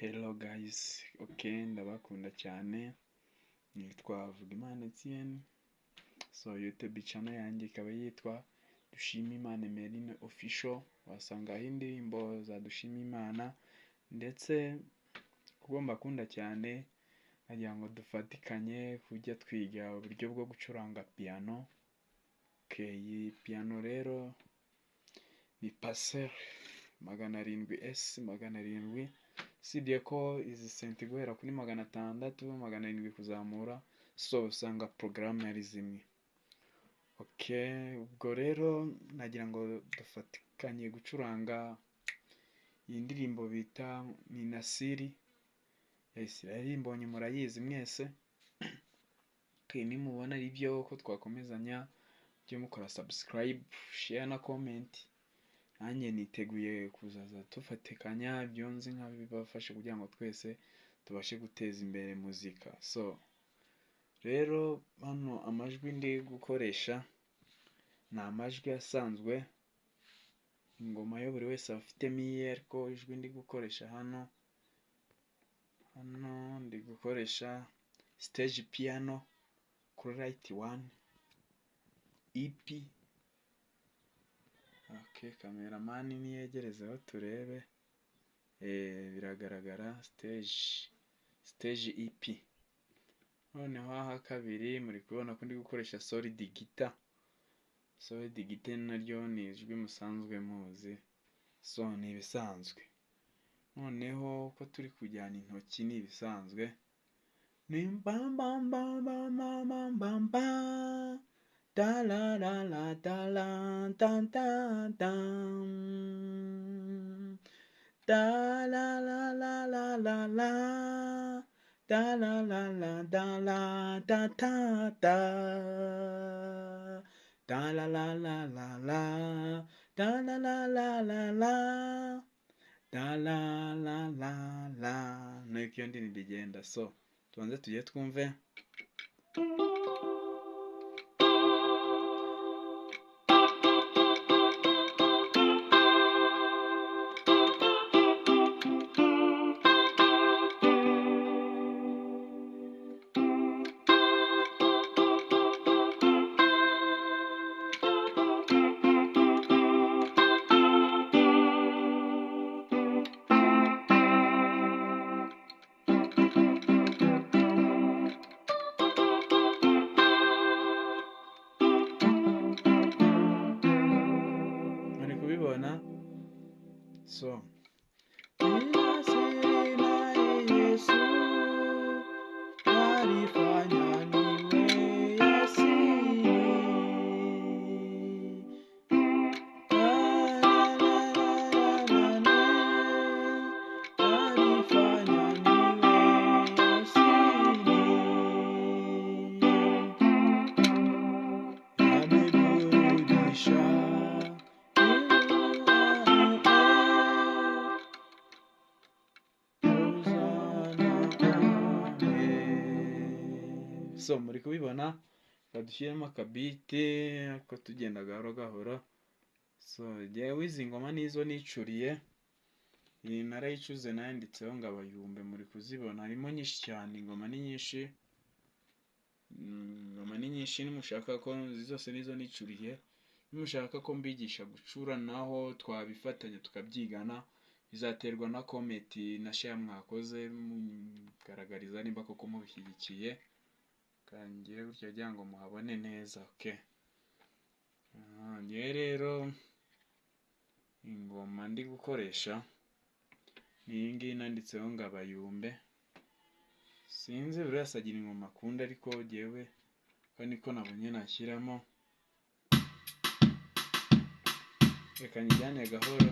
Hello guys, ndabakunda cyane, nitwa Vugimana Etienne, YouTube channel yanjye ikaba yitwa Dushimimana Emeline Official, wasangaho indirimbo za Dushimimana, ndetse kuko mbakunda cyane nagira ngo dufatikanye kujya twiga uburyo bwo gucuranga piano. Iyi piano rero ni Passer 700S, usibye ko izi senti guhera kuri 600, 700 kuzamura, usanga porogaramu ari zimwe. Ubwo rero nagira ngo dufatikanye gucuranga iyi ndirimbo bita ni Nasiri ya Israel, mbonye murayizi mwese. Nimubona ari byo ko twakomezanya, mujye mukora subscribe, share na comment. Nanjye niteguye kuzaza tufatikanya ibyo nzi nkabibafashe kugira ngo twese tubashe guteza imbere muzika. Rero hano amajwi ndi gukoresha ni amajwi asanzwe, ingoma yo buri wese afitemo iye, ariko ijwi ndi gukoresha hano ndi gukoresha stage piano Chlorite 1 EP. Cameraman niyegerezeho turebe, biragaragara stage EP. Noneho aha kabiri muri kubona ko ndi gukoresha solid guitar. Solid guitar naryo ni ijwi musanzwe muzi, ni ibisanzwe. Noneho ko turi kujyana intoki ni ibisanzwe, ni bam bam bam bam bam bam bam, da la la la da la dan dan dan, da la la la la la la, da la la la da la da da da, da la la la la la, da la la la la la, da la la la la. Nuko iyo ndi ndigenda, tubanze tujye twumve. Kubibona muri kubibona, badushyiramo akabite ariko tugenda gahoro gahoro. Yewe izi ngoma nizo nicuriye, iyi narayicuze nayanditseho ngo Abayumbe, muri kuzibona harimo nyinshi cyane, ingoma ni nyinshi. Nimushaka ko zose nizo nicuriye, nimushaka ko mbigisha gucura naho twabifatanya tukabyigana, bizaterwa na comment na share mwakoze mugaragariza nimba koko mubishyigikiye, kangire gutyo kugira ngo muhabone neza. Rero ingoma ndi gukoresha ni iyi ngiyi nanditseho ngo Abayumbe. Sinzi buri wese agira ingoma akunda, ariko jyewe ko niko nabonye nashyiramo. Reka njyane gahoro.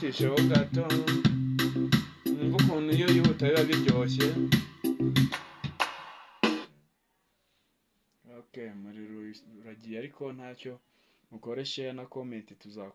twihutisheho gato mwumva ukuntu iyo yihuta biba biryoshye. Okay, umuriro uragiye ariko ntacyo, mukore share na comment tuzakora.